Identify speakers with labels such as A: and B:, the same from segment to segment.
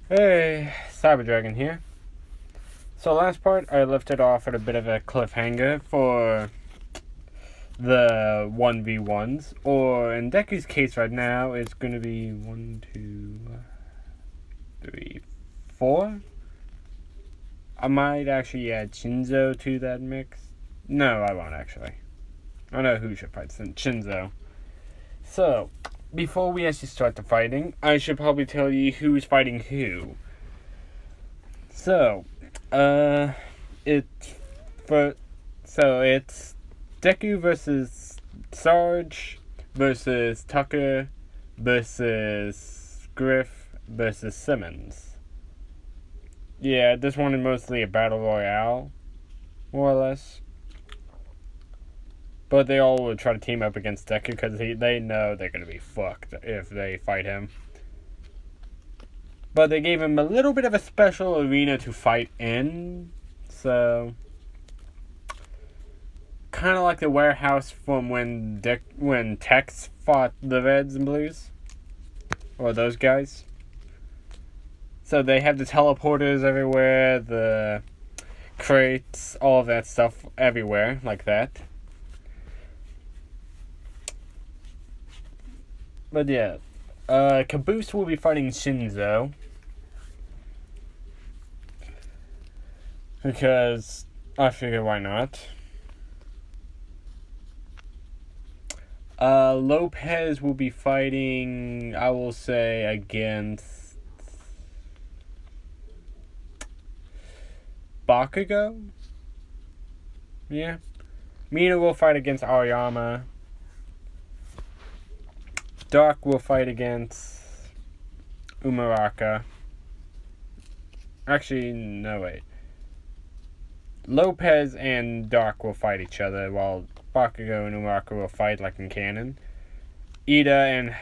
A: Hey, Cyber Dragon here. So last part, I left it off at a bit of a cliffhanger for the 1v1s, or in Deku's case right now, it's going to be 1, 2, 3, 4. I might actually add Shinzo to that mix. No, I won't actually. I know who should fight Shinzo. So, before we actually start the fighting, I should probably tell you who's fighting who. So, it's Deku versus Sarge versus Tucker versus Griff versus Simmons. Yeah, this one is mostly a battle royale, more or less. But they all will try to team up against Deku because they know they're going to be fucked if they fight him. But they gave him a little bit of a special arena to fight in. So, kind of like the warehouse from when Tex fought the Reds and Blues. Or those guys. So they have the teleporters everywhere, the crates, all of that stuff everywhere, like that. But yeah, Caboose will be fighting Shinzo. Because I figure why not. Lopez will be fighting, I will say, against Bakugo? Yeah. Mina will fight against Aoyama. Dark will fight against Umaraka. Actually, no, wait. Lopez and Dark will fight each other, while Bakugo and Umaraka will fight like in canon. Ida and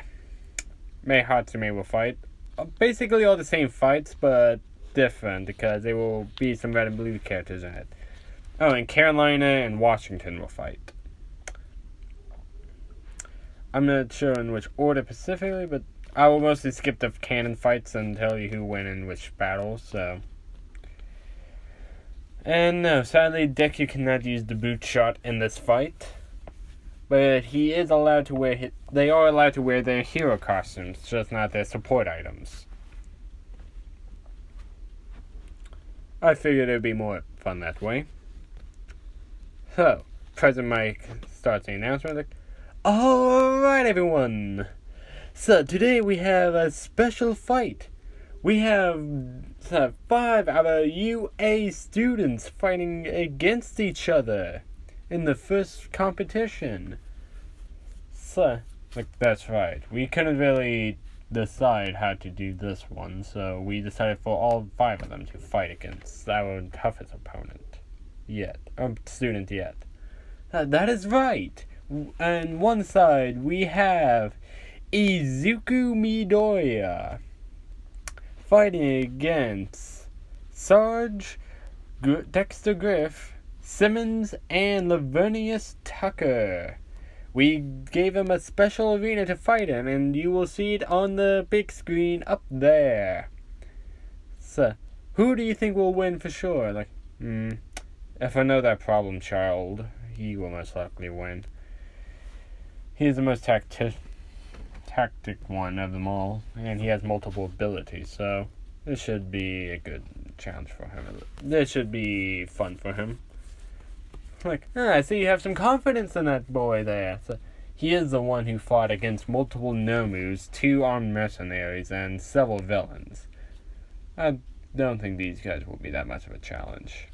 A: Mei Hatsume will fight. Basically all the same fights, but different, because there will be some red and blue characters in it. Oh, and Carolina and Washington will fight. I'm not sure in which order specifically, but I will mostly skip the canon fights and tell you who went in which battles, so. And no, sadly, Deku cannot use the boot shot in this fight. But he is allowed to wear, they are allowed to wear their hero costumes, just not their support items. I figured it would be more fun that way. So, President Mike starts the announcement like, alright everyone! So today we have a special fight. We have 5 of our UA students fighting against each other in the first competition. So, that's right. We couldn't really decide how to do this one, so we decided for all 5 of them to fight against our toughest opponent student yet. That is right. On one side, we have Izuku Midoriya fighting against Sarge, Dexter Griff, Simmons, and Lavernius Tucker. We gave him a special arena to fight in, and you will see it on the big screen up there. So, who do you think will win for sure? If I know that problem child, he will most likely win. He's the most tactic one of them all, and he has multiple abilities, so this should be a good challenge for him. This should be fun for him. I see you have some confidence in that boy there. So he is the one who fought against multiple Nomus, 2 armed mercenaries, and several villains. I don't think these guys will be that much of a challenge.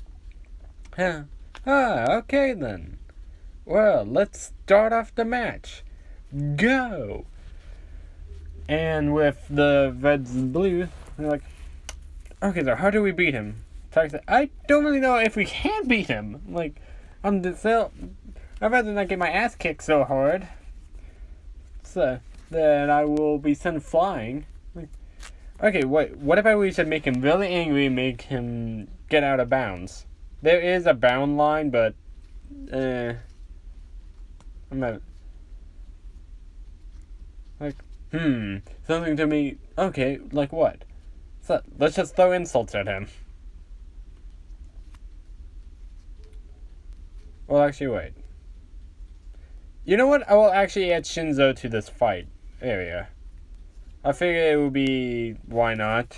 A: Okay then. Well, let's start off the match. Go! And with the reds and blues, they're like, okay, so how do we beat him? I don't really know if we can beat him. I'd rather not get my ass kicked so hard. So, then I will be sent flying. Okay, wait, what about we should make him really angry and make him get out of bounds? There is a bound line, but, I'm not, something to me, okay, like what? So, let's just throw insults at him. Well, actually, wait. You know what? I will actually add Shinzo to this fight area. I figure it would be... Why not?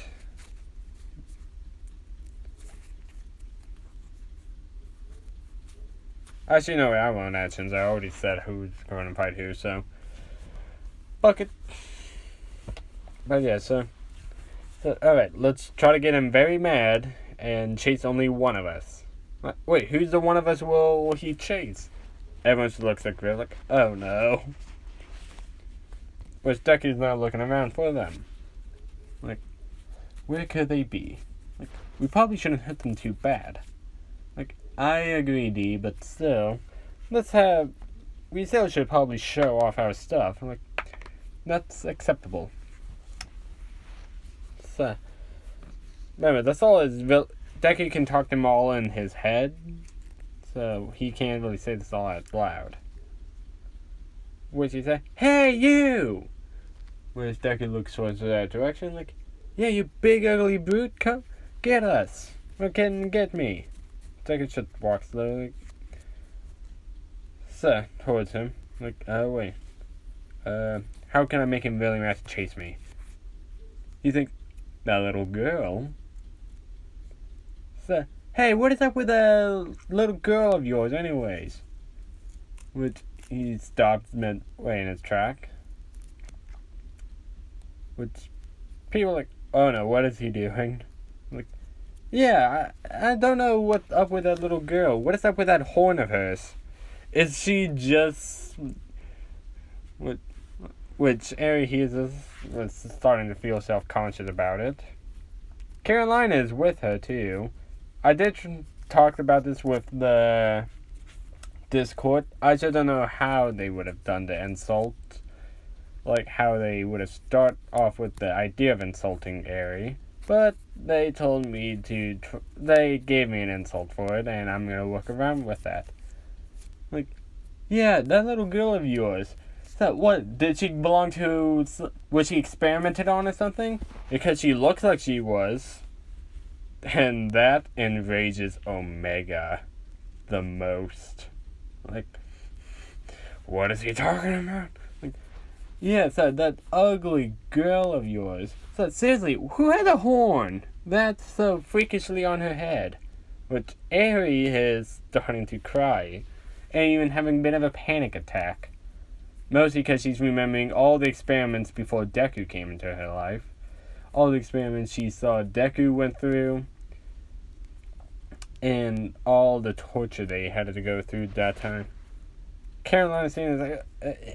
A: Actually, no, I won't add Shinzo. I already said who's going to fight who, so... Fuck it. But yeah, so alright, let's try to get him very mad and chase only one of us. Wait, who's the one of us will he chase? Everyone just looks at Griff like, oh no. Which Deku's not looking around for them. Like, where could they be? Like, we probably shouldn't hit them too bad. Like, I agree, D, but still, we still should probably show off our stuff. Like, that's acceptable. So, remember, that's all Deku can talk them all in his head, so he can't really say this all out loud. Which he say, hey, you! Whereas Deku looks towards that direction, like, yeah, you big ugly brute, come get us. Or get me. Deku just walks slowly. So, towards him, like, wait. How can I make him really mad to chase me? You think, that little girl? So, hey, what is up with that little girl of yours anyways? Which he stopped midway in his track. Which people are like, oh no, what is he doing? Like, yeah, I don't know what's up with that little girl. What is up with that horn of hers? Is she just... Which Eri was starting to feel self-conscious about it. Carolina is with her too. I did talk about this with the Discord. I just don't know how they would have done the insult. Like how they would have start off with the idea of insulting Eri. But they told me to... they gave me an insult for it, and I'm gonna work around with that. Like, yeah, that little girl of yours. So, what, did she belong to... was she experimented on or something? Because she looks like she was. And that enrages Omega the most. Like, what is he talking about? Like, yeah, so that ugly girl of yours. So, seriously, who had a horn? That's so freakishly on her head. Which Eri is starting to cry. And even having a bit of a panic attack. Mostly because she's remembering all the experiments before Deku came into her life. All the experiments she saw Deku went through. And all the torture they had to go through that time. Carolina's saying, like,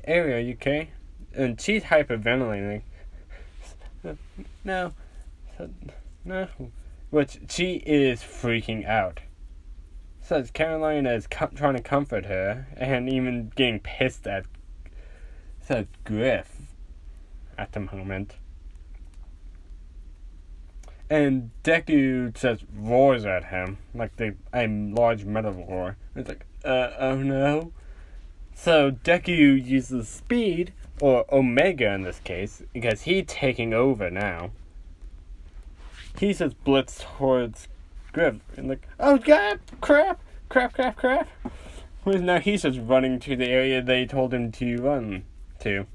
A: Eri, are you okay? And she's hyperventilating. No. No. Which she is freaking out. So Carolina is trying to comfort her. And even getting pissed at Griff at the moment. And Deku just roars at him like a large metal roar. It's like, oh no. So Deku uses speed, or Omega in this case, because he's taking over now. He just blitzed towards Griff and like, oh god, crap. Well, now he's just running to the area they told him to run to.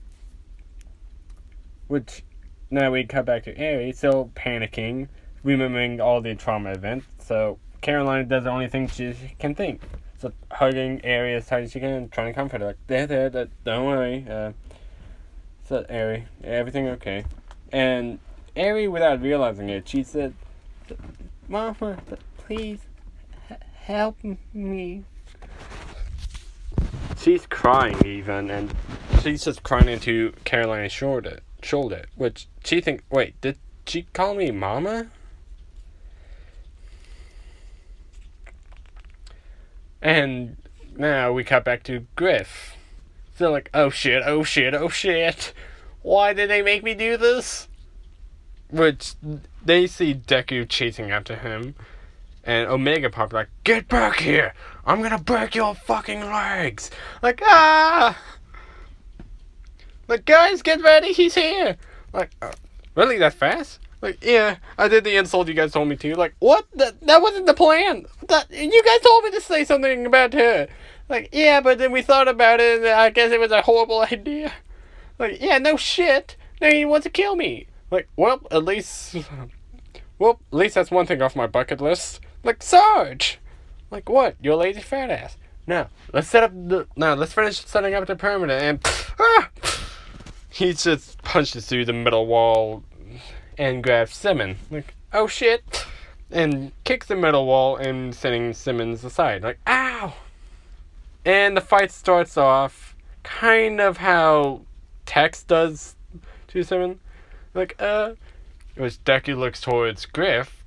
A: Which, now we cut back to Eri, still panicking, remembering all the trauma events. So Carolina does the only thing she can think. So hugging Eri as tight as she can, trying to comfort her. Like, there, don't worry. So Eri, everything okay. And Eri, without realizing it, she said, Mama, please, help me. She's crying even, and she's just crying into Carolina's shoulder, which she thinks, wait, did she call me Mama? And now we cut back to Griff. So like, oh shit. Why did they make me do this? Which, they see Deku chasing after him. And Omega popped like, get back here! I'm gonna break your fucking legs! Like, ah! Like, guys, get ready, he's here! Like, really, that fast? Like, yeah, I did the insult you guys told me to. Like, what? That wasn't the plan. You guys told me to say something about her. Like, yeah, but then we thought about it, and I guess it was a horrible idea. Like, yeah, no shit. Now he wants to kill me. Like, well, at least that's one thing off my bucket list. Like, Sarge. Like, what? You're a lazy fat ass. No, let's finish setting up the perimeter, and he just punches through the middle wall and grabs Simmons. Like, oh shit, and kicks the middle wall and sending Simmons aside. Like, ow! And the fight starts off kind of how Tex does to Simmons. Like, which Deku looks towards Griff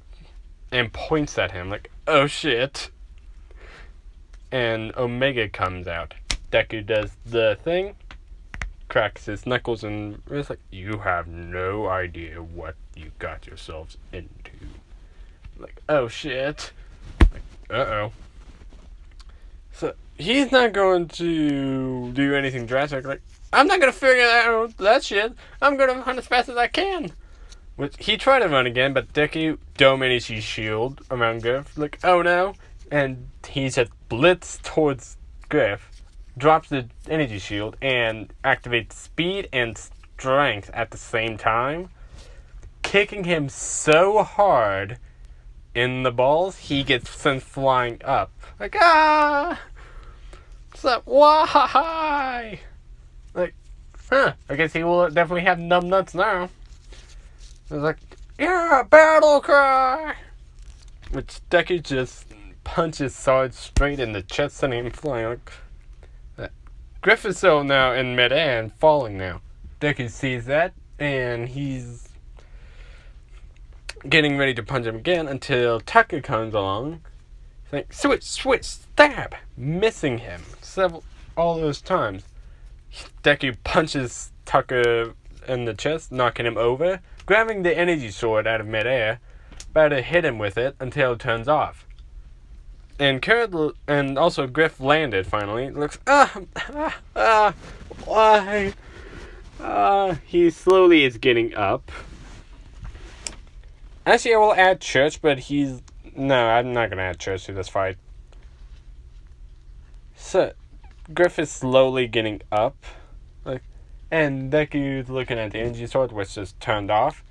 A: and points at him. Like, oh shit. And Omega comes out. Deku does the thing, cracks his knuckles, and it's like, you have no idea what you got yourselves into. Like, oh shit. Like, uh-oh. So, he's not going to do anything drastic. Like, I'm not going to figure out that shit. I'm going to run as fast as I can. Which, he tried to run again, but Deku dominates his shield around Griff. Like, oh no. And he just blitzes towards Griff, drops the energy shield, and activates speed and strength at the same time, kicking him so hard in the balls, he gets sent flying up. Like, ah! So, why? Like, I guess he will definitely have numb nuts now. It's like, yeah, battle cry! Which Deku just punches Sarge straight in the chest, sending him flying. Like, Griff is still now in mid-air and falling now. Deku sees that, and he's getting ready to punch him again until Tucker comes along. Saying, switch, stab! Missing him all those times. Deku punches Tucker in the chest, knocking him over, grabbing the energy sword out of mid-air, about to hit him with it until it turns off. And also Griff landed finally. Looks, why? He slowly is getting up. Actually, I will add Church, but no, I'm not going to add Church to this fight. So, Griff is slowly getting up. And Deku's looking at the energy sword, which is turned off.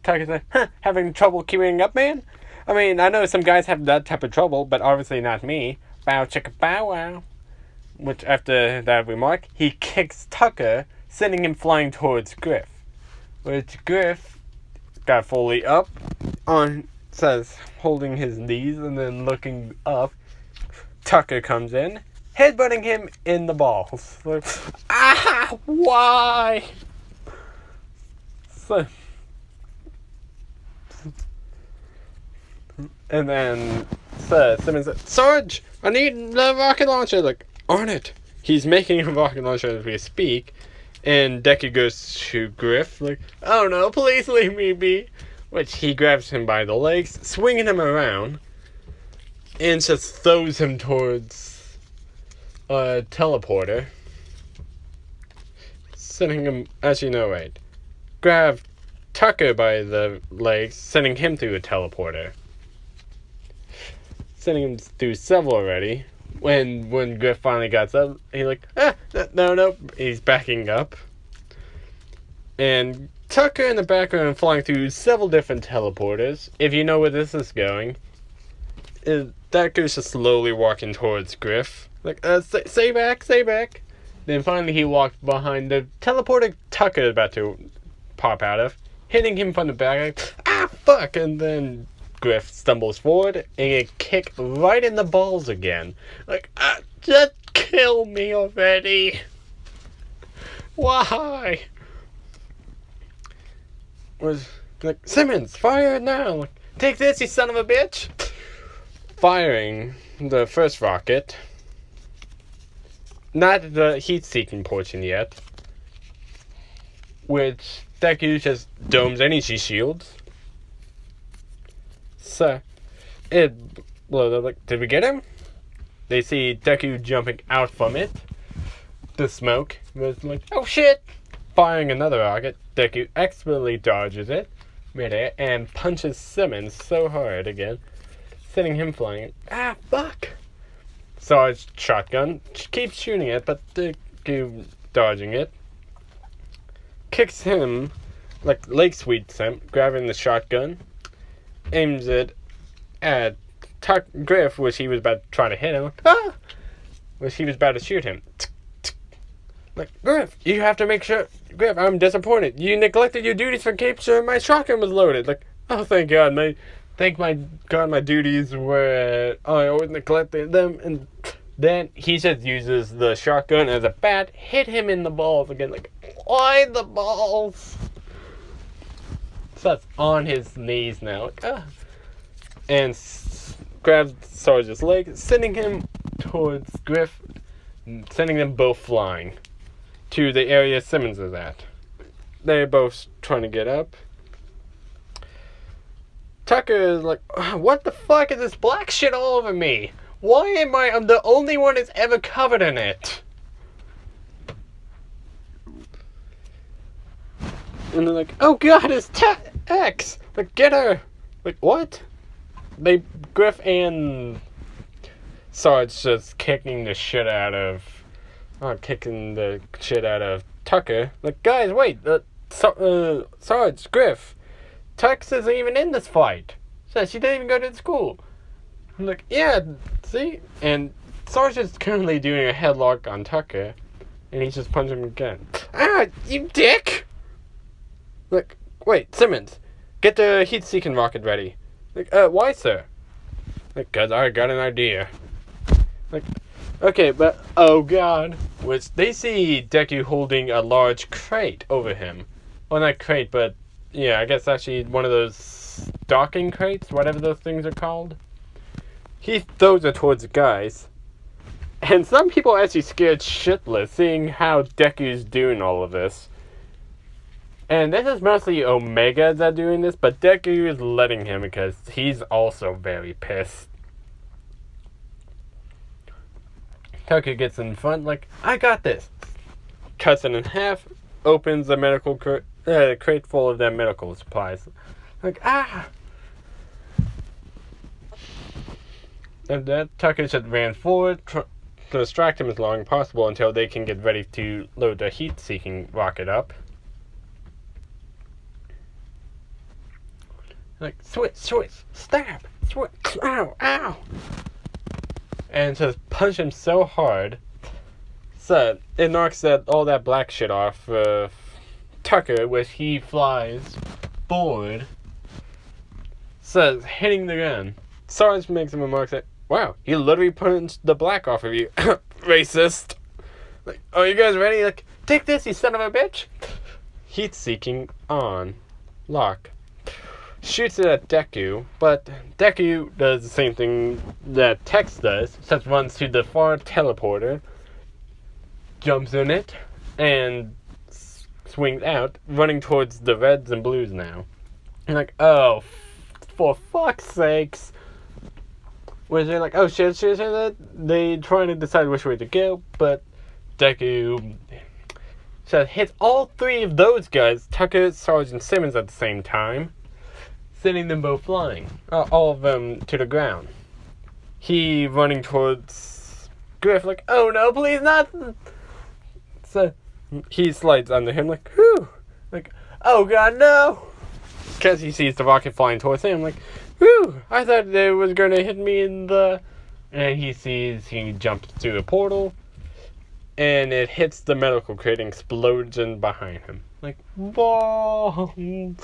A: Tucker's like, having trouble keeping up, man? I mean, I know some guys have that type of trouble, but obviously not me. Bow chicka bow wow. Which, after that remark, he kicks Tucker, sending him flying towards Griff. Which Griff got fully up, holding his knees, and then looking up. Tucker comes in, headbutting him in the balls. Like, why? So, and then Simmons said, Sarge, I need the rocket launcher. Like, on it. He's making a rocket launcher as we speak. And Deku goes to Griff, like, oh no, please leave me be. Which he grabs him by the legs, swinging him around, and just throws him towards a teleporter. Sending him, actually no, wait. Grab Tucker by the legs, sending him through a teleporter. Sending him through several already. When Griff finally got up, he's like, no, he's backing up. And Tucker in the background flying through several different teleporters. If you know where this is going, Deku's just slowly walking towards Griff. Like, stay back. Then finally he walked behind the teleporter Tucker is about to pop out of, hitting him from the back. Fuck! And then Griff stumbles forward and get kicked right in the balls again. Like, just kill me already. Why? Was like, Simmons, fire it now. Like, take this, you son of a bitch. Firing the first rocket. Not the heat-seeking portion yet. Which Deku just domes energy shields. So, it blows up. Like, did we get him? They see Deku jumping out from it. The smoke was like, oh shit! Firing another rocket. Deku expertly dodges it. midair and punches Simmons so hard again, sending him flying. Ah, fuck! Sarge shotgun keeps shooting it, but Deku dodging it. Kicks him like leg sweeps him, grabbing the shotgun, aims it at Griff, which he was about to try to hit him. Ah! Which he was about to shoot him. Like, Griff, you have to make sure. Griff, I'm disappointed. You neglected your duties for Cape sure my shotgun was loaded. Like, oh, thank God. My duties were. I always neglected them. And then he just uses the shotgun as a bat, hit him in the balls again. Like, why the balls? So that's on his knees now. Like, ah. And grabs Sarge's leg, sending him towards Griff, sending them both flying to the area Simmons is at. They're both trying to get up. Tucker is like, what the fuck is this black shit all over me? Why am I'm the only one that's ever covered in it? And they're like, oh god, it's X! Like, get her! Like, what? Griff and Sarge just kicking the shit out of Tucker. Like, guys, wait, Sarge, Griff, Tux isn't even in this fight. Says she didn't even go to school. I'm like, yeah, see? And Sarge is currently doing a headlock on Tucker, and he's just punching him again. Ah, you dick! Like, wait, Simmons, get the heat-seeking rocket ready. Like, why, sir? Like, 'cause I got an idea. Like, okay, but, oh god. Which, they see Deku holding a large crate over him. Well, not crate, but, yeah, I guess actually one of those docking crates, whatever those things are called. He throws it towards the guys. And some people are actually scared shitless, seeing how Deku's doing all of this. And this is mostly Omega that's doing this, but Deku is letting him because he's also very pissed. Tucker gets in front, like, I got this. Cuts it in half, opens the medical crate full of their medical supplies. Like, ah! And then Tucker just ran forward to distract him as long as possible until they can get ready to load the heat-seeking rocket up. Like, switch, stab, switch, ow, ow. And just punch him so hard, so it knocks all that black shit off Tucker, which he flies forward, so hitting the gun. Sarge makes a remark that, wow, he literally punched the black off of you, racist. Like, are you guys ready? Like, take this, you son of a bitch. Heat-seeking on, lock. Shoots it at Deku, but Deku does the same thing that Tex does, just runs to the far teleporter, jumps in it, and swings out, running towards the reds and blues now. And like, oh, for fuck's sakes. Where they're like, oh shit, they trying to decide which way to go, but Deku hits all three of those guys, Tucker, Sarge, and Simmons at the same time, sending them both flying, all of them to the ground. He running towards Griff like, oh no, please not. So he slides under him like, whew, like, oh god, no. Because he sees the rocket flying towards him like, whew, I thought it was going to hit me in the... And he jumps through a portal, and it hits the medical crate and explodes in behind him. Like, whoa.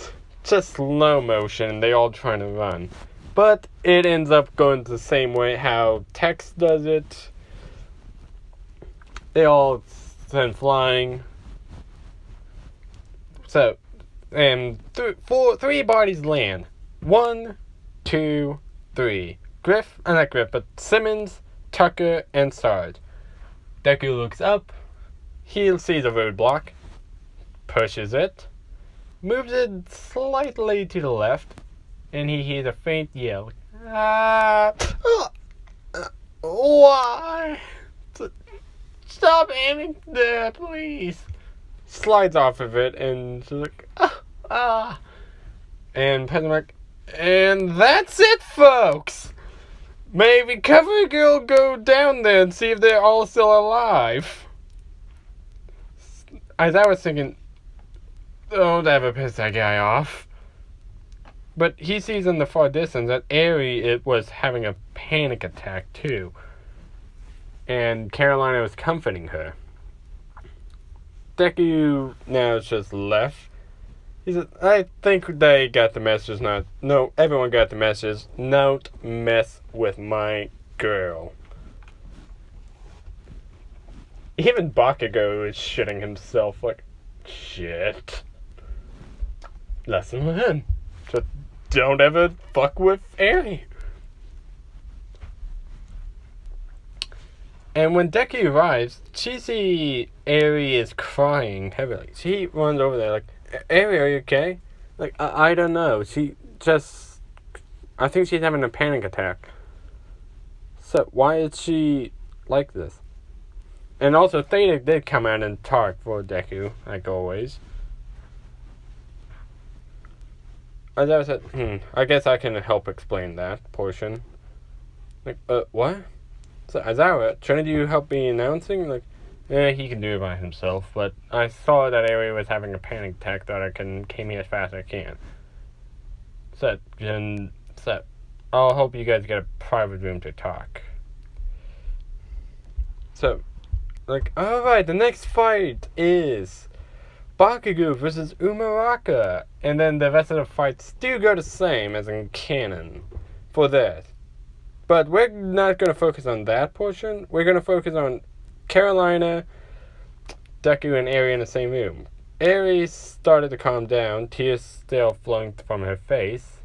A: Just slow motion, they all trying to run. But it ends up going the same way how Tex does it. They all send flying. So, and three bodies land. 1, 2, 3. Not Griff, but Simmons, Tucker, and Sarge. Deku looks up. He sees a roadblock. Pushes it. Moves it slightly to the left, and he hears a faint yell. Why? Stop aiming there, please. Slides off of it, and she's like, And President Mike, and that's it, folks! May Recovery Girl go down there and see if they're all still alive. As I was thinking, don't ever piss that guy off. But he sees in the far distance that Eri was having a panic attack too. And Carolina was comforting her. Deku now is just left. He said, I think they got the message. No, everyone got the message. Don't mess with my girl. Even Bakugo is shitting himself like, shit. Lesson learned. Just don't ever fuck with Eri. And when Deku arrives, she sees Eri is crying heavily. She runs over there like, Eri, are you okay? Like, I don't know. I think she's having a panic attack. So, why is she like this? And also, Theta did come out and talk for Deku, like always. As I said, I guess I can help explain that portion. Like, what? So, Azawa, shouldn't you help me announcing? Like, he can do it by himself, but I saw that Eri was having a panic attack, that I came here as fast as I can. So, I'll help you guys get a private room to talk. So, like, alright, the next fight is Bakugo versus Umaraka. And then the rest of the fights do go the same as in canon for that. But we're not going to focus on that portion. We're going to focus on Carolina, Deku, and Eri in the same room. Eri started to calm down, tears still flowing from her face.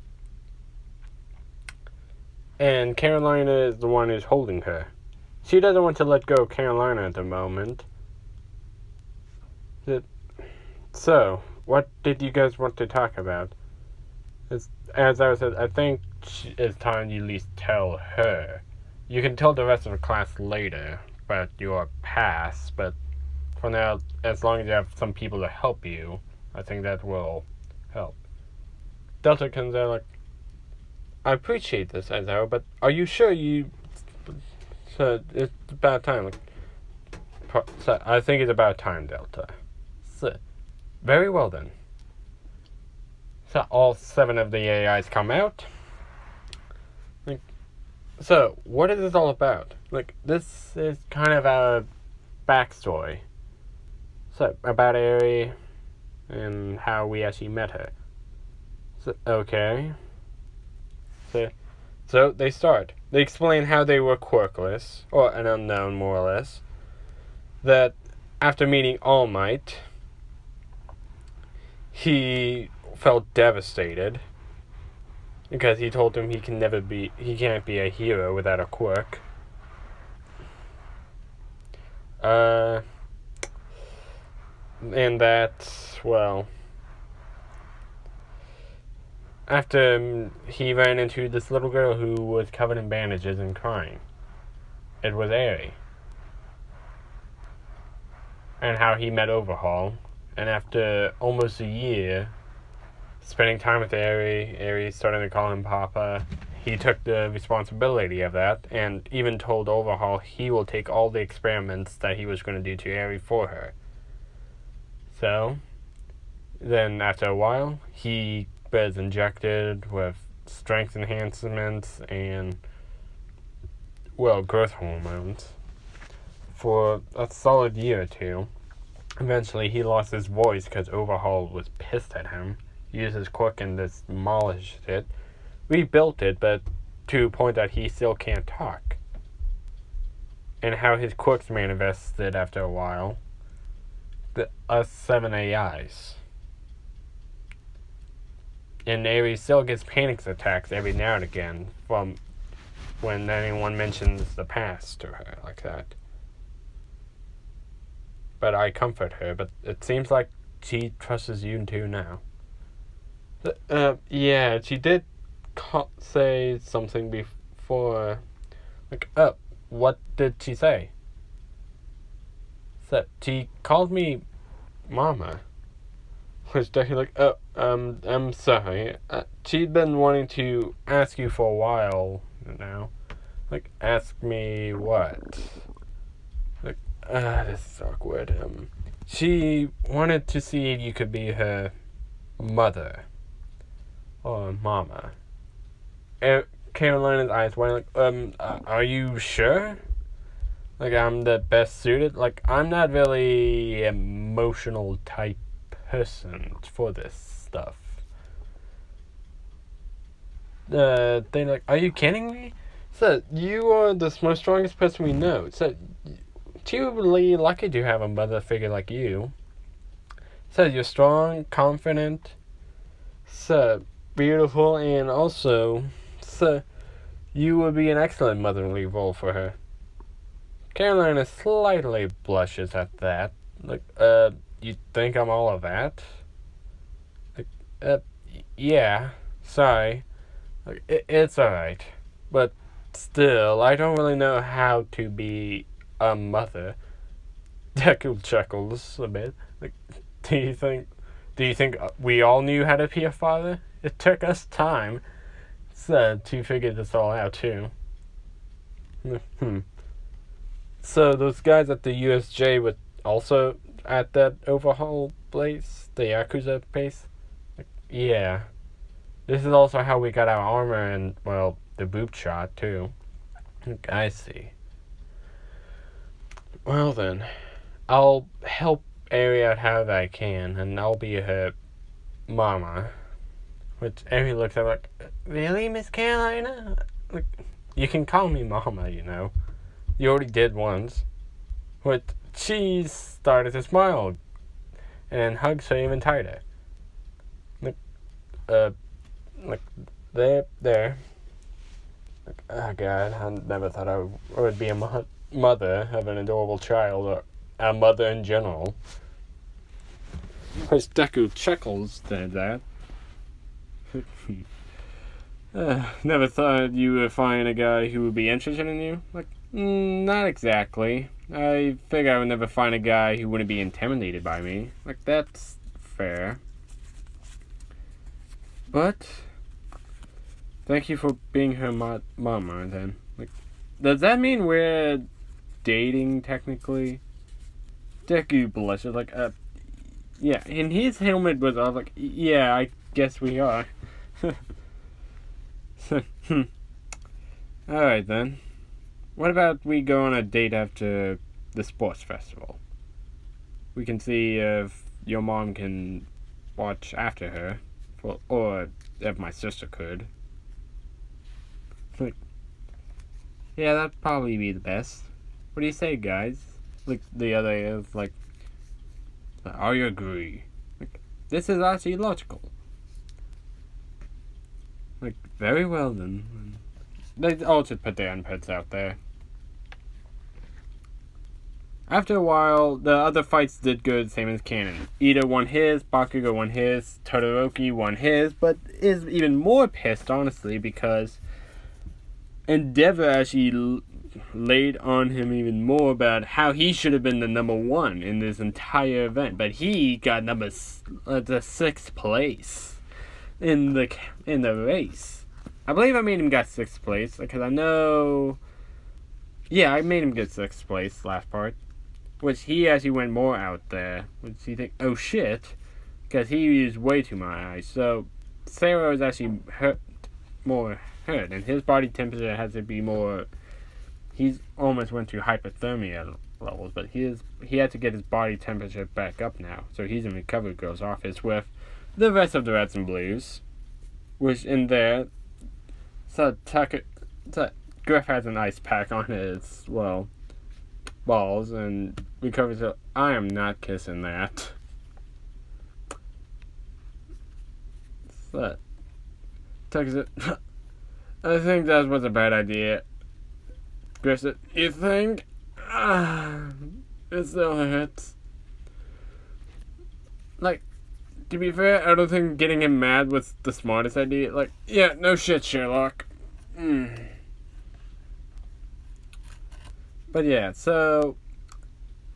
A: And Carolina is the one who's holding her. She doesn't want to let go of Carolina at the moment. So, what did you guys want to talk about? As I said, I think it's time you at least tell her. You can tell the rest of the class later about your past, but for now, as long as you have some people to help you, I think that will help. Delta comes out like, I appreciate this, Aizawa, but are you sure you... So, it's about time. Like, so, I think it's about time, Delta. So, very well then. So all 7 of the AIs come out. Like, so, what is this all about? Like, this is kind of a backstory. So, about Eri and how we actually met her. So, okay. So they start. They explain how they were quirkless, or an unknown more or less. That after meeting All Might, he felt devastated because he told him he can't be a hero without a quirk. And that, well, after he ran into this little girl who was covered in bandages and crying. It was Eri. And how he met Overhaul. And after almost a year spending time with Eri starting to call him Papa, he took the responsibility of that and even told Overhaul he will take all the experiments that he was going to do to Eri for her. So, then after a while, he was injected with strength enhancements and, well, growth hormones for a solid year or two. Eventually, he lost his voice because Overhaul was pissed at him, used his quirk and demolished it, rebuilt it, but to a point that he still can't talk. And how his quirks manifested after a while. Us 7 AIs. And Eri still gets panic attacks every now and again from when anyone mentions the past to her like that. But I comfort her, but it seems like she trusts you too now. Yeah, she did say something before. Like, what did she say? So, she called me Mama. Which Deku like, oh, I'm sorry. She'd been wanting to ask you for a while now. Like, ask me what? Like, this is awkward. She wanted to see if you could be her mother. Or mama. And Carolina's eyes went like, are you sure? Like, I'm the best suited? Like, I'm not really emotional type person for this stuff. They're like, are you kidding me? So, you are the most strongest person we know. So, truly lucky to have a mother figure like you. So, you're strong, confident, so beautiful, and also, so you would be an excellent motherly role for her. Carolina slightly blushes at that. Like, you think I'm all of that? Like, yeah, sorry. Like, it's alright. But still, I don't really know how to be a mother. Deku chuckles a bit. Like, do you think we all knew how to be a father? It took us time to figure this all out, too. So those guys at the USJ were also at that overhaul place, the Yakuza base? Like, yeah. This is also how we got our armor and, well, the boob shot, too. Like, I see. Well then, I'll help Ari out however I can, and I'll be her mama. Which Ari looks at like, really, Miss Carolina? Like, you can call me mama, you know. You already did once. Which she started to smile and hugs her even tighter. Like, there. Like, oh God, I never thought I would be a mother of an adorable child, or a mother in general. Which Deku chuckles at that. Never thought you would find a guy who would be interested in you. Like, not exactly. I figure I would never find a guy who wouldn't be intimidated by me. Like, that's fair. But thank you for being her mama, then. Like, does that mean we're dating, technically? Deku blushes, like, yeah, and his helmet was off, like, yeah, I guess we are. Alright then. What about we go on a date after the sports festival? We can see if your mom can watch after her. Or if my sister could. Like, yeah, that'd probably be the best. What do you say, guys? Like, the other is like, I agree. Like, this is actually logical. Like, very well then. They all just put their inputs out there. After a while, the other fights did good, same as canon. Ida won his, Bakugo won his, Todoroki won his, but is even more pissed, honestly, because Endeavor actually laid on him even more about how he should have been the number one in this entire event, but he got the 6th place in the race. I believe I made him get 6th place, because I know, yeah, I made him get 6th place last part. Which he actually went more out there. Which he think, oh shit, because he used way too much. So Sarah was actually more hurt, and his body temperature has to be more. He's almost went to hypothermia levels, but he had to get his body temperature back up now. So he's in recovery girl's office with the rest of the Reds and Blues, which in there. So Griff has an ice pack on his balls and recovers. So I am not kissing that. But Tucker said, I think that was a bad idea. Griff said, you think? It still hurts. Like, to be fair, I don't think getting him mad was the smartest idea. Like, yeah, no shit, Sherlock. But yeah, so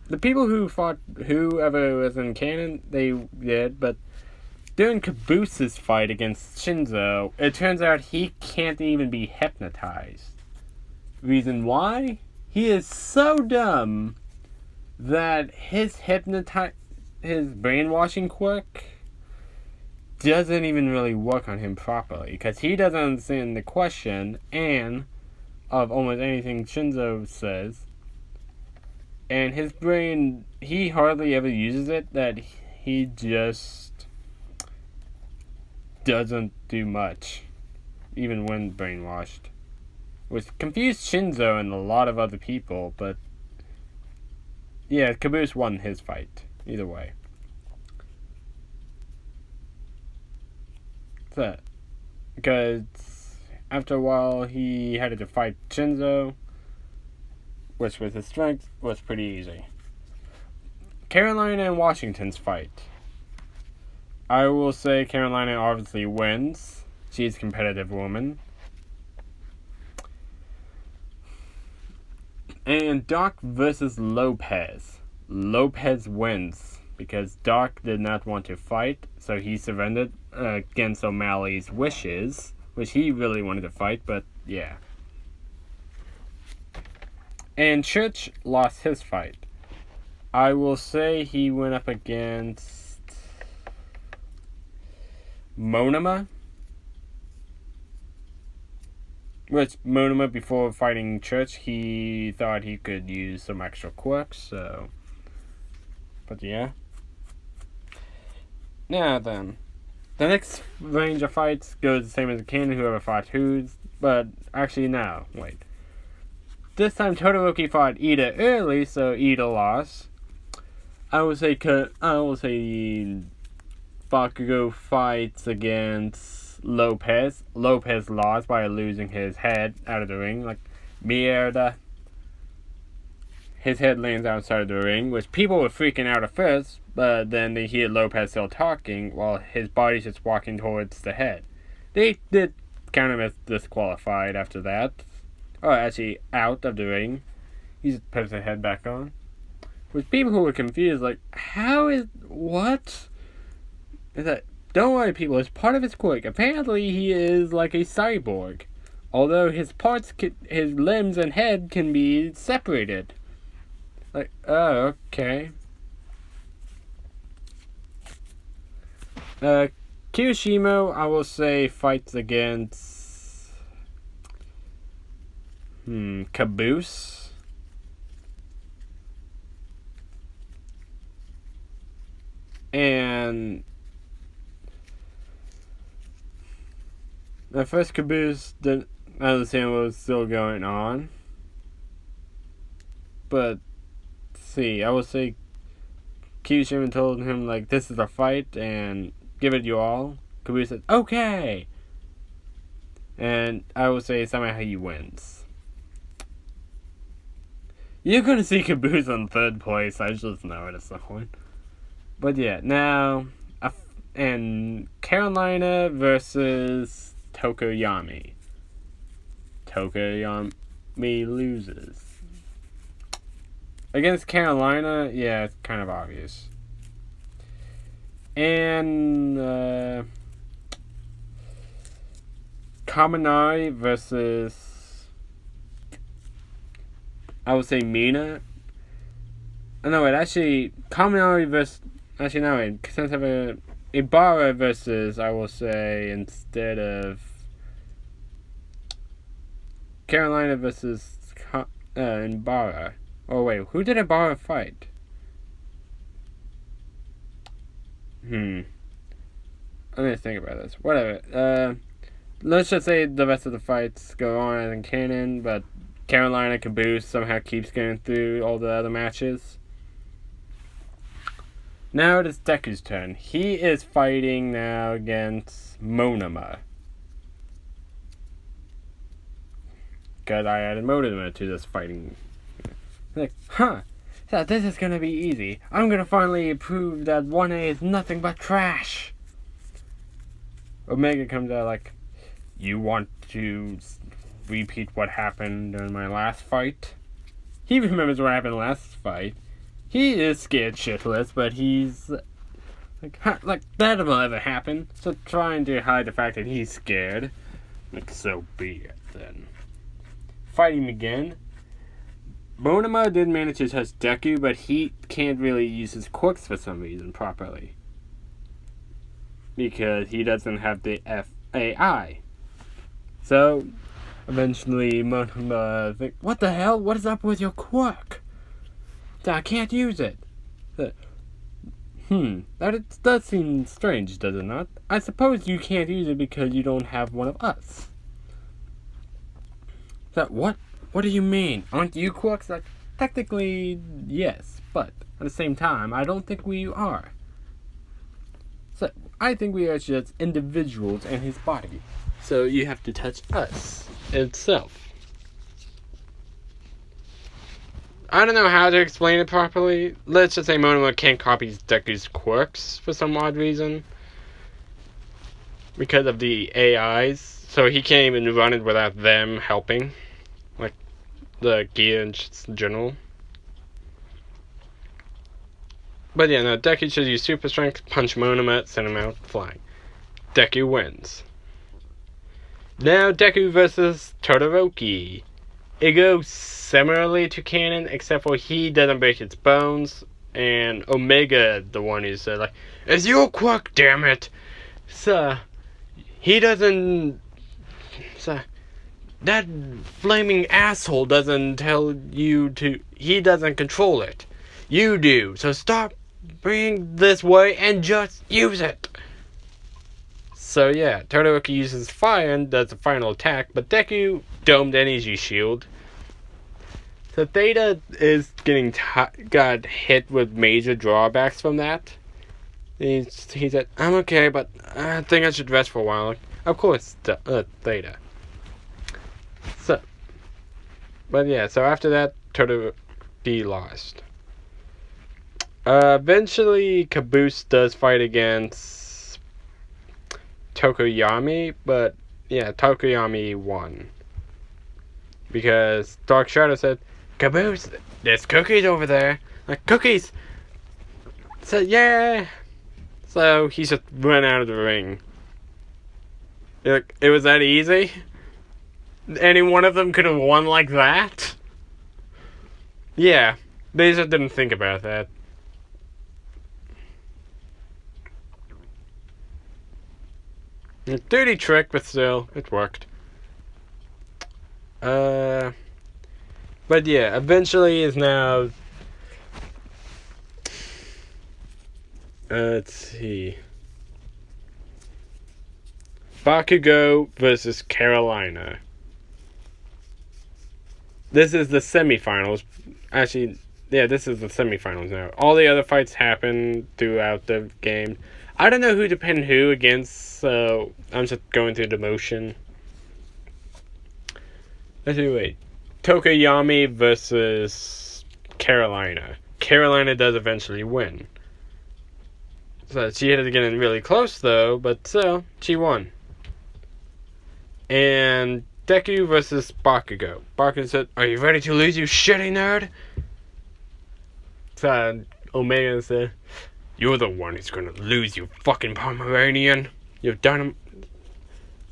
A: the people who fought whoever was in canon, they did, but during Caboose's fight against Shinzo, it turns out he can't even be hypnotized. Reason why? He is so dumb that his brainwashing quirk doesn't even really work on him properly, because he doesn't understand the question and of almost anything Shinzo says, and his brain, he hardly ever uses it, that he just doesn't do much, even when brainwashed, which confused Shinzo and a lot of other people. But yeah, Caboose won his fight either way. So, because after a while he had to fight Shinzo, which with his strength was pretty easy. Carolina and Washington's fight. I will say Carolina obviously wins. She's a competitive woman. And Doc versus Lopez. Lopez wins because Doc did not want to fight, so he surrendered against O'Malley's wishes, which he really wanted to fight, but yeah. And Church lost his fight. I will say he went up against Monoma. Which, Monoma, before fighting Church, he thought he could use some extra quirks, so... But yeah. Now then. The next range of fights goes the same as the canon, whoever fought who's, but actually no, wait. This time Todoroki fought Ida early, so Ida lost. I will say Bakugo fights against Lopez. Lopez lost by losing his head out of the ring. Like, mierda. His head lands outside of the ring, which people were freaking out at first, but then they hear Lopez still talking while his body's just walking towards the head. They did kind of disqualified after that. Or actually out of the ring. He just puts his head back on. With people who were confused, like, what? Is that, don't worry people, it's part of his quirk. Apparently he is like a cyborg. Although his his limbs and head can be separated. Like, oh, okay. Kirishima, I will say, fights against Caboose. And at first Caboose didn't understand what was still going on. But see, I would say Kirishima told him, like, this is a fight and give it your all. Caboose said, okay. And I would say somehow he wins. You're gonna see Caboose in third place, I just know it at some point. But yeah, now, and Carolina versus Tokoyami. Tokoyami loses. Against Carolina, yeah, it's kind of obvious. And Kaminari versus, I would say, Mina. Oh, no, wait, actually, Kaminari versus, actually, no, wait, since I have Ibarra versus, I will say, instead of Carolina versus Ibarra. Oh, wait, who did Ibarra fight? I'm gonna think about this. Whatever. Let's just say the rest of the fights go on as in canon, but Carolina Caboose somehow keeps getting through all the other matches. Now it is Deku's turn. He is fighting now against Monoma. Because I added Monoma to this fighting. Like, so this is gonna be easy. I'm gonna finally prove that 1A is nothing but trash. Omega comes out like, you want to repeat what happened during my last fight? He remembers what happened last fight. He is scared shitless, but he's Like that'll ever happen. So trying to hide the fact that he's scared. Like, so be it then. Fighting again. Monoma did manage to touch Deku, but he can't really use his quirks for some reason properly. Because he doesn't have the FAI. So, eventually Monoma thinks, what the hell? What is up with your quirk? I can't use it. That does seem strange, does it not? I suppose you can't use it because you don't have one of us. What? What do you mean? Aren't you quirks? Like, technically, yes, but at the same time, I don't think we are. So, I think we are just individuals in his body. So, you have to touch us itself. I don't know how to explain it properly. Let's just say Monoma can't copy Deku's quirks for some odd reason. Because of the AIs. So he can't even run it without them helping. Like the gear in general. But yeah, no, Deku should use super strength, punch Monoma, send him out flying. Deku wins. Now Deku versus Todoroki. It goes similarly to canon, except for he doesn't break its bones, and Omega, the one who said, like, it's your quirk, damn it! So, he doesn't... So, that flaming asshole doesn't tell you to... He doesn't control it. You do, so stop being this way and just use it! So yeah, Todoroki uses fire and does the final attack, but Deku domed energy shield. So Theta is got hit with major drawbacks from that. He said, I'm okay, but I think I should rest for a while. Like, of course, Theta. So, but yeah, so after that, Todoroki lost. Eventually, Caboose does fight against Tokoyami, but yeah, Tokoyami won. Because Dark Shadow said, Caboose, there's cookies over there. Like, cookies! So, yeah! So, he just went out of the ring. Like, it was that easy? Any one of them could have won like that? Yeah, they just didn't think about that. Dirty trick, but still, it worked. But yeah, eventually is now... let's see. Bakugo versus Carolina. This is the semifinals. Actually, yeah, this is the semifinals now. All the other fights happen throughout the game. I don't know who to pin who against, so I'm just going through the motion. Let's see, wait. Tokoyami versus Carolina. Carolina does eventually win. So she had to get in really close though, but still, she won. And Deku versus Bakugo. Bakugo said, are you ready to lose, you shitty nerd? So Omega said, you're the one who's gonna lose, you fucking Pomeranian. You've done him.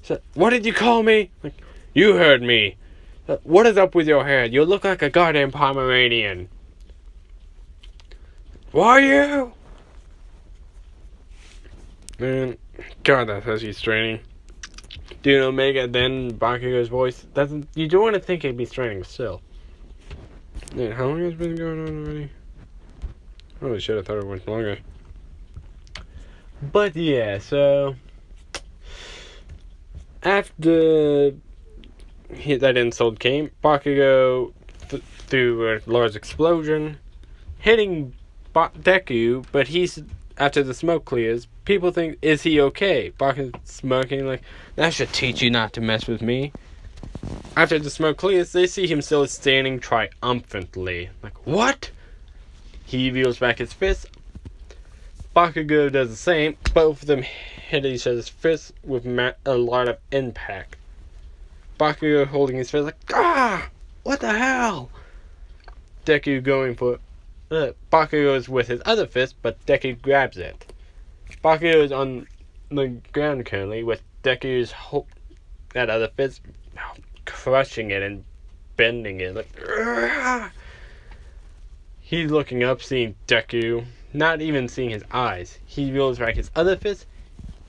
A: So, what did you call me? Like, you heard me. What is up with your hair? You look like a goddamn Pomeranian. Why are you? Man, God, that's how she's straining. Dude, Omega, then Bakugo's voice. You don't want to think it'd be straining, but still. Man, how long has it been going on already? Holy shit, I thought it went longer. But yeah, so... After that insult came, Bakugo threw a large explosion, hitting Deku, but after the smoke clears, people think, is he okay? Bakugo's smoking like, that should teach you not to mess with me. After the smoke clears, they see him still standing triumphantly. Like, what? He reveals back his fist. Bakugo does the same. Both of them hit each other's fists with a lot of impact. Bakugo holding his fist like, ah! What the hell? Deku going for... Bakugo is with his other fist, but Deku grabs it. Bakugo is on the ground currently with Deku's that other fist crushing it and bending it. Like, Urgh! He's looking up, seeing Deku, not even seeing his eyes. He feels like his other fist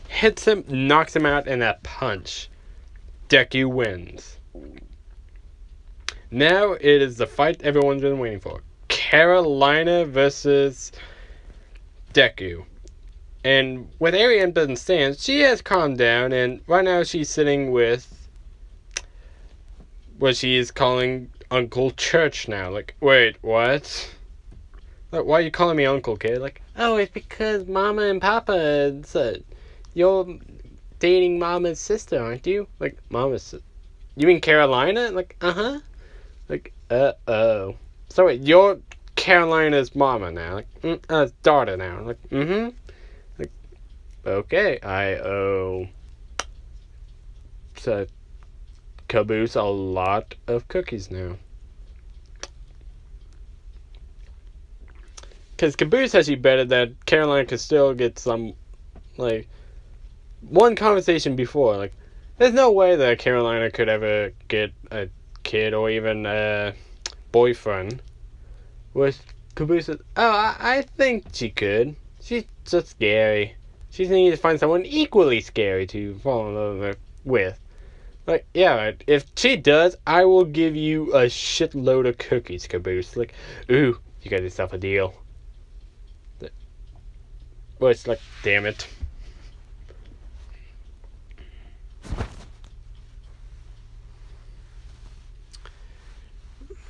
A: hits him, knocks him out in a punch. Deku wins. Now it is the fight everyone's been waiting for. Carolina versus Deku. And with Ariane doesn't stand, she has calmed down, and right now she's sitting with what she is calling Uncle Church now. Like, wait, what? Like, why are you calling me Uncle, kid? Like, oh, it's because Mama and Papa said you're dating Mama's sister, aren't you? Like, Mama's sister. You mean Carolina? Like, uh-huh. Like, uh-oh. So wait, you're Carolina's mama now. Like, daughter now. Like, mm-hmm. Like, okay, I owe Caboose a lot of cookies now. Because Caboose actually betted that Carolina could still get some, like, one conversation before. Like, there's no way that Carolina could ever get a kid or even a boyfriend. With Caboose said, oh, I think she could. She's just scary. She needs to find someone equally scary to fall in love with. Like, yeah, right. If she does, I will give you a shitload of cookies, Caboose. Like, ooh, you got yourself a deal. Well, it's like, damn it.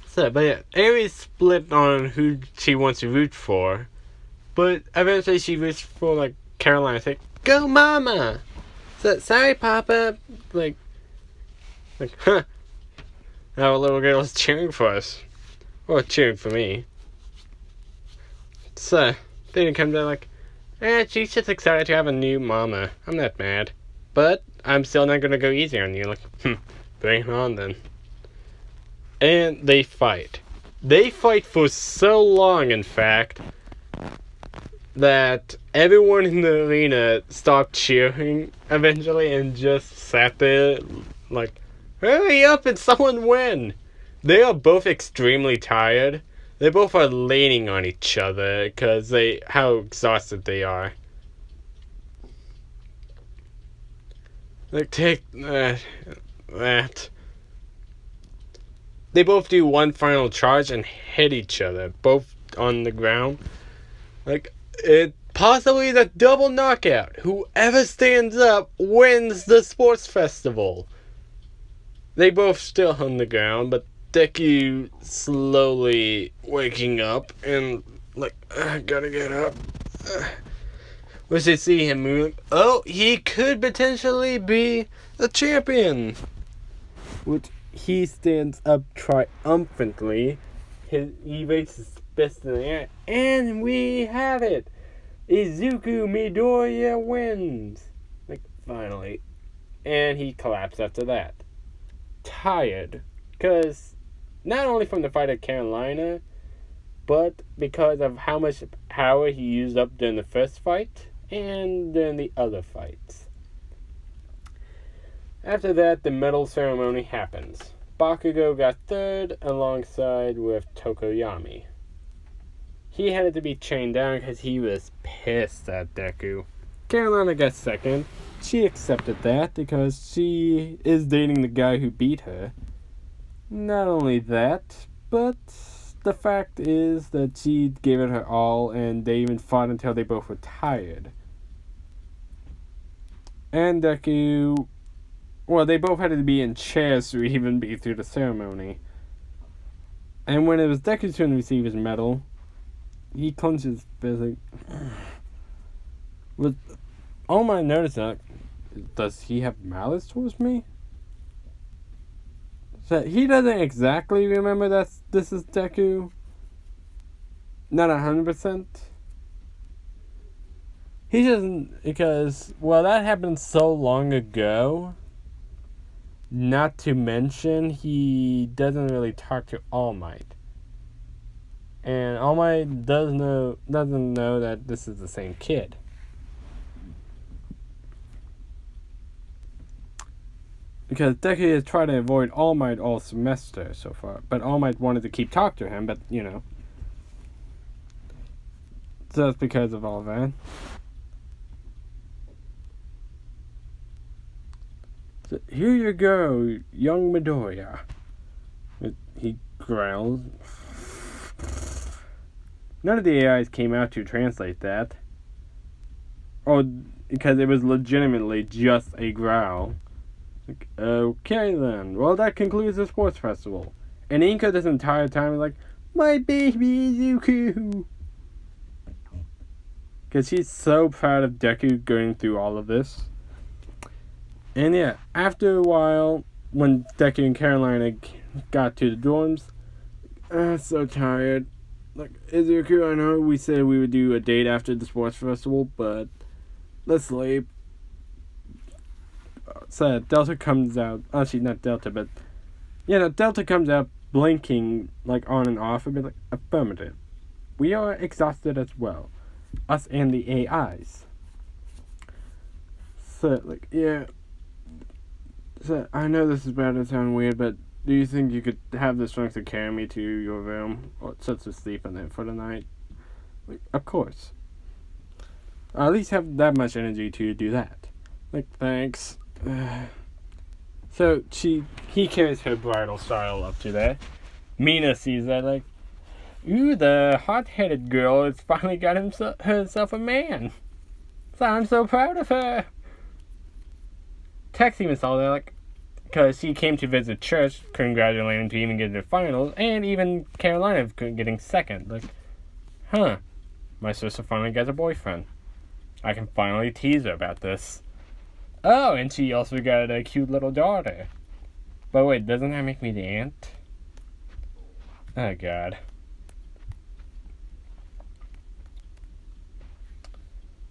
A: So, but yeah, Aries split on who she wants to root for. But eventually she roots for, like, Carolina. It's like, go Mama! So, sorry, Papa. Like, huh. Our little girl is cheering for us. Or cheering for me. So, then it comes out like, she's just excited to have a new mama. I'm not mad. But I'm still not gonna go easy on you. Like, bring it on then. And they fight. They fight for so long, in fact, that everyone in the arena stopped cheering eventually and just sat there like, hurry up and someone win! They are both extremely tired. They both are leaning on each other because how exhausted they are. Like, take that. They both do one final charge and hit each other, both on the ground. Like, it possibly the double knockout. Whoever stands up wins the sports festival. They both still on the ground, but Deku slowly waking up and like, gotta get up. We should see him move. Oh, he could potentially be a champion. Which he stands up triumphantly. He raises his fist in the air, and we have it. Izuku Midoriya wins. Like, finally. And he collapsed after that. Tired. Because, not only from the fight at Carolina, but because of how much power he used up during the first fight, and during the other fights. After that, the medal ceremony happens. Bakugo got third alongside with Tokoyami. He had to be chained down because he was pissed at Deku. Carolina got second. She accepted that because she is dating the guy who beat her. Not only that, but the fact is that she gave it her all and they even fought until they both were tired. And Deku, well, they both had to be in chairs to even be through the ceremony. And when it was Deku's turn to receive his medal, he clenches his fist. With all my notice, does he have malice towards me? So he doesn't exactly remember that this is Deku. Not 100%. He doesn't, because, well, that happened so long ago. Not to mention, he doesn't really talk to All Might. And All Might doesn't know that this is the same kid. because Deku has tried to avoid All Might all semester so far, but All Might wanted to keep talking to him, but you know. So that's because of all that. So here you go, young Midoriya. He growls. None of the AIs came out to translate that. Oh, because it was legitimately just a growl. Like, okay then. Well, that concludes the sports festival. And Inko this entire time is like, my baby Zuko. Because she's so proud of Deku going through all of this. And yeah, after a while, when Deku and Carolina got to the dorms, I'm so tired. Like, Izuku, I know we said we would do a date after the sports festival, but let's sleep. So Delta comes out. Actually, not Delta, but yeah, no, Delta comes out blinking like on and off, and be like, affirmative. We are exhausted as well, us and the AIs. So like, yeah. So I know this is about to sound weird, but do you think you could have the strength to carry me to your room, or such to sleep in it for the night? Like, of course. At least have that much energy to do that. Like, thanks. So he carries her bridal style up to there. Mina sees that like, ooh, the hot-headed girl has finally got herself a man. So I'm so proud of her. Tex even saw that, like, because she came to visit church, congratulating to even get to the finals, and even Carolina getting second. Like, huh, my sister finally gets a boyfriend. I can finally tease her about this. Oh, and she also got a cute little daughter. But wait, doesn't that make me the aunt? Oh, God.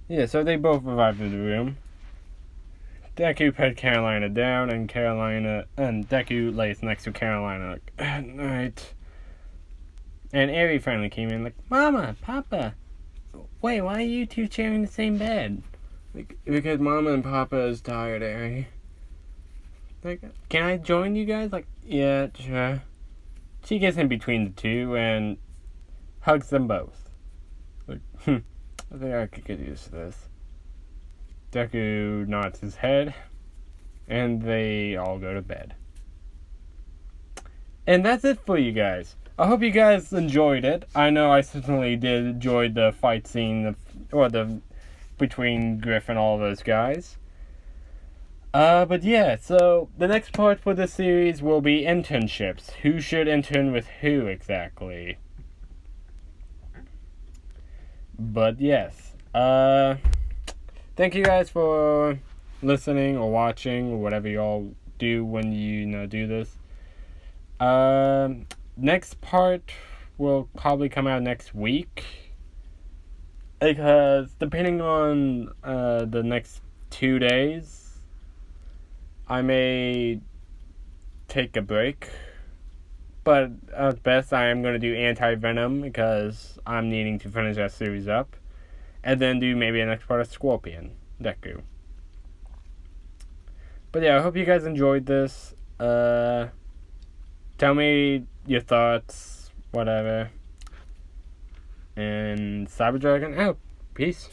A: Yeah, so they both arrived in the room. Deku put Carolina down, and Deku lays next to Carolina, like, at night. And Eri finally came in, like, Mama, Papa, wait, why are you two sharing the same bed? Like, because Mama and Papa is tired, Eri. Like, can I join you guys? Like, yeah, sure. She gets in between the two and hugs them both. Like, I think I could get used to this. Deku nods his head, and they all go to bed. And that's it for you guys. I hope you guys enjoyed it. I know I certainly did enjoy the fight scene, between Griff and all those guys. But yeah, so the next part for this series will be internships. Who should intern with who exactly? But yes, thank you guys for listening or watching or whatever y'all do when you do this. Next part will probably come out next week, because depending on the next 2 days, I may take a break. But at best, I am going to do Anti-Venom, because I'm needing to finish that series up. And then do maybe a next part of Scorpion, Deku. But yeah, I hope you guys enjoyed this. Tell me your thoughts, whatever. And Cyber Dragon out. Peace.